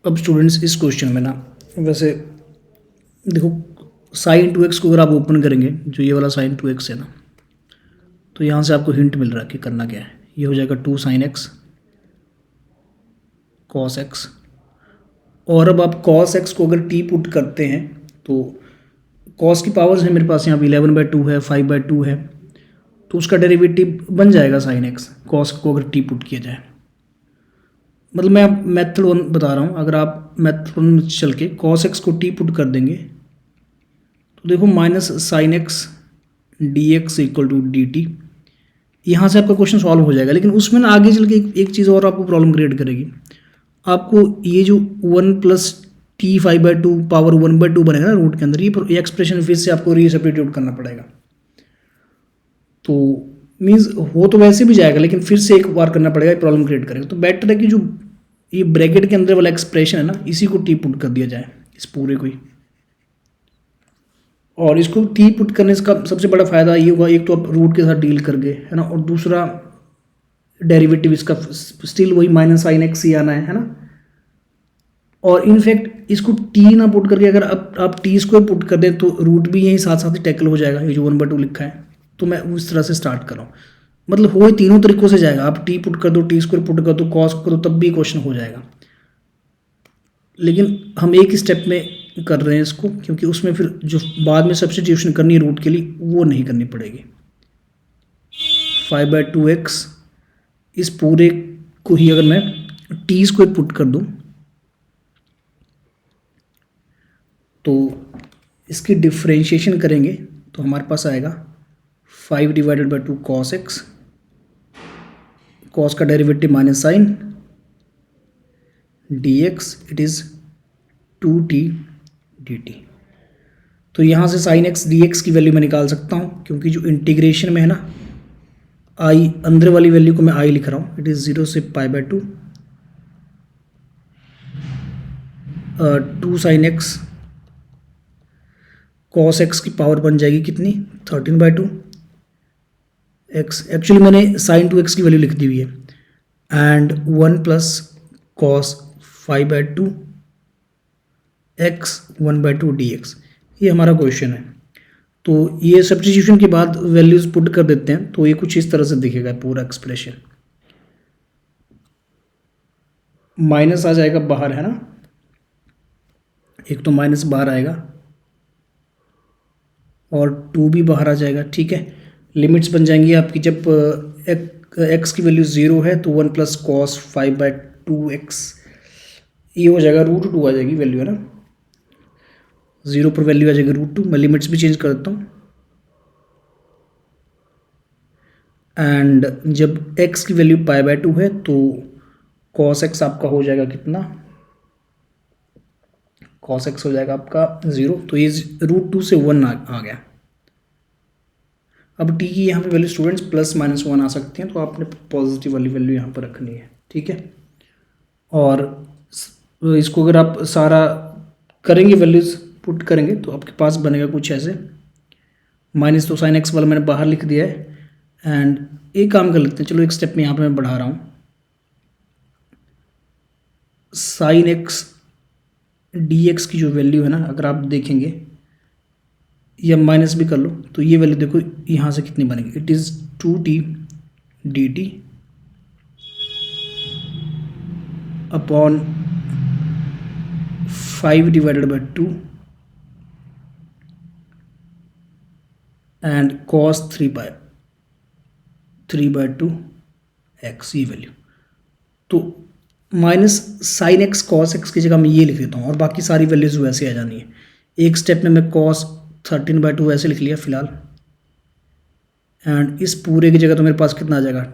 अब स्टूडेंट्स इस क्वेश्चन में ना वैसे देखो साइन 2x को अगर आप ओपन करेंगे, जो ये वाला साइन 2x है ना, तो यहाँ से आपको हिंट मिल रहा है कि करना क्या है। ये हो जाएगा 2 sin x cos x, और अब आप cos x को अगर t पुट करते हैं तो cos की पावर्स है मेरे पास यहाँ पे 11/2 है, 5/2 है, तो उसका डेरिवेटिव बन जाएगा sin x। cos को अगर t पुट किया जाए, मतलब मैं अब मेथड 1 बता रहा हूँ। अगर आप मेथड 1 में चल के cos x को t पुट कर देंगे तो देखो minus sine x d x equal to d t, यहाँ से आपका क्वेश्चन सॉल्व हो जाएगा। लेकिन उसमें ना आगे चल के एक चीज़ और आपको प्रॉब्लम क्रिएट करेगी। आपको ये जो 1 प्लस टी 5/2 पावर 1/2 बनेगा ना रूट के अंदर, ये एक्सप्रेशन फिर से आपको रीसब्स्टिट्यूट करना पड़ेगा। तो मीन्स हो तो वैसे भी जाएगा, लेकिन फिर से एक बार करना पड़ेगा, प्रॉब्लम क्रिएट करेगा। तो बेटर है कि जो ये ब्रैकेट के अंदर वाला एक्सप्रेशन है ना, इसी को टी पुट कर दिया जाए, इस पूरे को ही। और इसको टी पुट करने का सबसे बड़ा फ़ायदा ये होगा, एक तो आप रूट के साथ डील कर गए है ना, और दूसरा डेरिवेटिव इसका स्टिल वही माइनस साइन एक्स ही आना है ना। और इनफैक्ट इसको टी ना पुट करके अगर आप टी स्क्वायर पुट कर दें तो रूट भी यही साथ साथ ही टैकल हो जाएगा, ये जो 1/2 लिखा है। तो मैं उस तरह से स्टार्ट कर रहा हूँ, मतलब हो तीनों तरीक़ों से जाएगा। आप टी पुट कर दो, टी स्क्वायर पुट कर दो, कॉस कर दो, तब भी क्वेश्चन हो जाएगा। लेकिन हम एक ही स्टेप में कर रहे हैं इसको, क्योंकि उसमें फिर जो बाद में सब्स्टिट्यूशन करनी है रूट के लिए वो नहीं करनी पड़ेगी। 5/2x इस पूरे को ही अगर मैं टी स्क्वायर पुट कर दूं तो इसकी डिफ्रेंशिएशन करेंगे तो हमारे पास आएगा 5/2 cos x, cos का derivative minus sine dx, it is 2t dt। तो यहाँ से साइन एक्स डी एक्स की वैल्यू मैं निकाल सकता हूँ, क्योंकि जो इंटीग्रेशन में है ना आई, अंदर वाली वैल्यू को मैं आई लिख रहा हूँ। इट इज़ 0 से π/2 2 साइन एक्स कॉस एक्स की पावर बन जाएगी कितनी, 13/2 एक्स। एक्चुअली मैंने साइन 2x की वैल्यू लिख दी हुई है, and 1 plus cos 5/2 x 1/2 dx। ये हमारा क्वेश्चन है। तो ये सब्स्टिट्यूशन के बाद वैल्यूज पुट कर देते हैं तो ये कुछ इस तरह से दिखेगा पूरा एक्सप्रेशन। माइनस आ जाएगा बाहर है ना, एक तो माइनस बाहर आएगा और 2 भी बाहर आ जाएगा। ठीक है, लिमिट्स बन जाएंगी आपकी। जब एक्स की वैल्यू 0 है तो 1 प्लस कॉस 5/2 एक्स, ये हो जाएगा √2 आ जाएगी वैल्यू है ना, 0 पर वैल्यू आ जाएगी √2। मैं लिमिट्स भी चेंज कर देता हूँ। एंड जब x की वैल्यू π/2 है तो cos x आपका हो जाएगा कितना, cos x हो जाएगा आपका 0। तो ये √2 से 1 आ गया। अब t की यहाँ पे वैल्यू स्टूडेंट्स +-1 आ सकती हैं, तो आपने पॉजिटिव वाली वैल्यू यहाँ पर रखनी है। ठीक है, और इसको अगर आप सारा करेंगे वैल्यूज पुट करेंगे तो आपके पास बनेगा कुछ ऐसे। माइनस तो साइन एक्स वाला मैंने बाहर लिख दिया है। एंड एक काम कर लेते हैं, चलो एक स्टेप में यहाँ पे मैं बढ़ा रहा हूँ। साइन एक्स डी एक्स की जो वैल्यू है ना, अगर आप देखेंगे या माइनस भी कर लो तो ये वैल्यू देखो यहाँ से कितनी बनेगी, it is 2t dt upon 5/2 and cos 3/2 x, ये वैल्यू। तो minus sine x cos x की जगह मैं ये लिख देता हूँ, और बाकी सारी वैल्यूज वैसे आ जानी है। एक स्टेप में मैं cos 13/2 वैसे लिख लिया फिलहाल। एंड इस पूरे की जगह तो मेरे पास कितना आ जाएगा,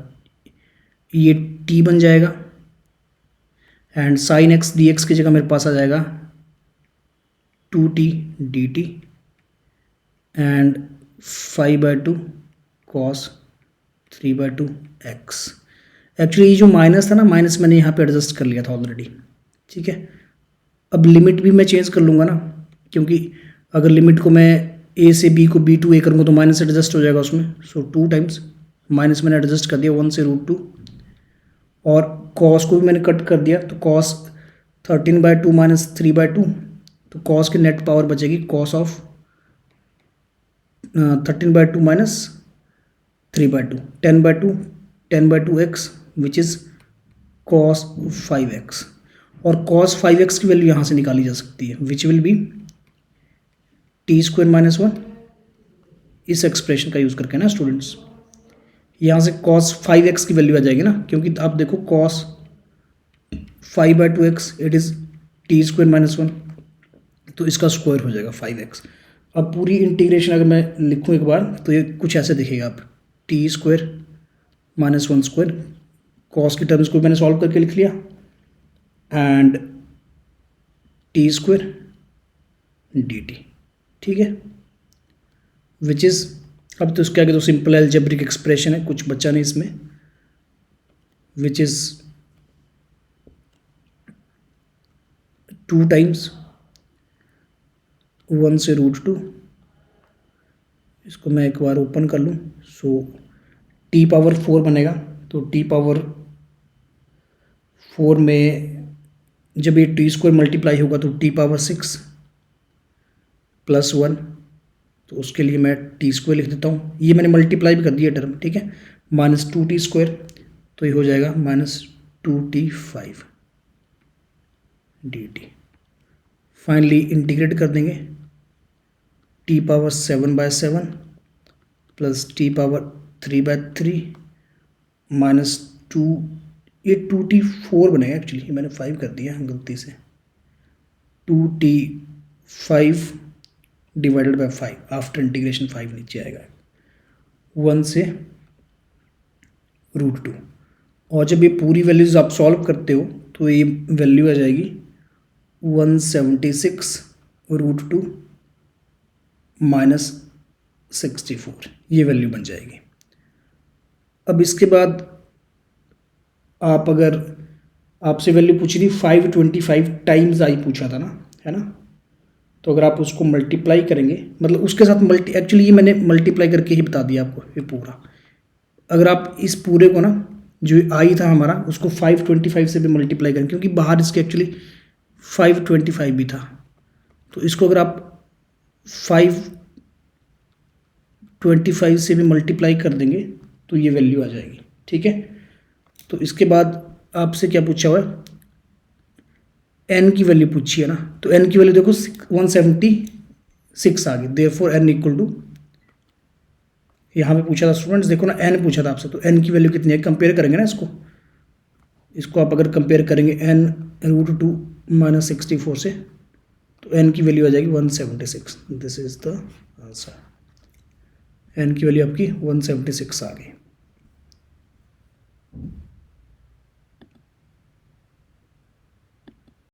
ये t बन जाएगा। And sign x d x की जगह मेरे पास आ जाएगा 2t dt and 5/2 cos 3/2 x। Actually ये जो माइनस था ना, माइनस मैंने यहाँ पे एडजस्ट कर लिया था ऑलरेडी। ठीक है, अब लिमिट भी मैं चेंज कर लूँगा ना, क्योंकि अगर लिमिट को मैं a से b को b to a करूँगा तो माइनस एडजस्ट हो जाएगा उसमें। सो 2 टाइम्स माइनस मैंने एडजस्ट कर दिया 1 से √2, और कॉस को भी मैंने कट कर दिया। तो कॉस 13/2 माइनस 3/2, तो कॉस की नेट पावर बचेगी cos of 13/2 minus 3/2, 10/2, 10/2x which is cos 5x, और कॉस 5x की वैल्यू यहाँ से निकाली जा सकती है which will be t² minus 1, इस एक्सप्रेशन का यूज़ करके ना स्टूडेंट्स, यहाँ से cos 5x की वैल्यू आ जाएगी ना, क्योंकि आप देखो cos 5/2x it is t² minus 1, तो इसका स्क्वायर हो जाएगा 5x। अब पूरी इंटीग्रेशन अगर मैं लिखूँ एक बार तो ये कुछ ऐसे दिखेगा, आप t² माइनस 1² कॉस की टर्म्स को मैंने सॉल्व करके लिख लिया, एंड t² dt, ठीक है, विच इज़, अब तो इसके आगे तो सिंपल अलजेब्रिक एक्सप्रेशन है, कुछ बचा नहीं इसमें, विच इज़ 2 टाइम्स 1 से √2, इसको मैं एक बार ओपन कर लूँ, सो t⁴ बनेगा, तो t⁴ में जब ये t² मल्टीप्लाई होगा तो t⁶ प्लस 1, तो उसके लिए मैं t² लिख देता हूँ, ये मैंने मल्टीप्लाई भी कर दिया टर्म, ठीक है, माइनस 2t², तो ये हो जाएगा minus 2t5 dt। Finally integrate कर देंगे, t⁻7/7 प्लस t⁻3/3 माइनस 2, ये 2t4 बनेगा, एक्चुअली मैंने 5 कर दिया गलती से, 2t5 divided by 5, after integration 5 नीचे आएगा, 1 से √2, और जब ये पूरी वैल्यूज आप सॉल्व करते हो तो ये वैल्यू आ जाएगी 176 √2 माइनस 64, ये वैल्यू बन जाएगी। अब इसके बाद आप अगर आपसे वैल्यू पूछ रही 525 टाइम्स आई पूछा था ना, है ना, तो अगर आप उसको मल्टीप्लाई करेंगे, मतलब उसके साथ एक्चुअली ये मैंने मल्टीप्लाई करके ही बता दिया आपको ये पूरा, अगर आप इस पूरे को ना जो आई था हमारा उसको 525 से भी मल्टीप्लाई करें, क्योंकि बाहर इसके एक्चुअली 525 भी था, तो इसको अगर आप 525 से भी मल्टीप्लाई कर देंगे तो ये वैल्यू आ जाएगी, ठीक है। तो इसके बाद आपसे क्या पूछा हुआ है, n की वैल्यू पूछी है ना, तो n की वैल्यू देखो 176 आ गई, देयरफॉर n इक्वल टू, यहाँ पे पूछा था स्टूडेंट्स, देखो ना n पूछा था आपसे, तो n की वैल्यू कितनी है, कंपेयर करेंगे ना इसको आप अगर कंपेयर करेंगे n √2 माइनस 64 से, तो n की वैल्यू आ जाएगी 176, this is the answer, n की वैल्यू आपकी 176 आ गई।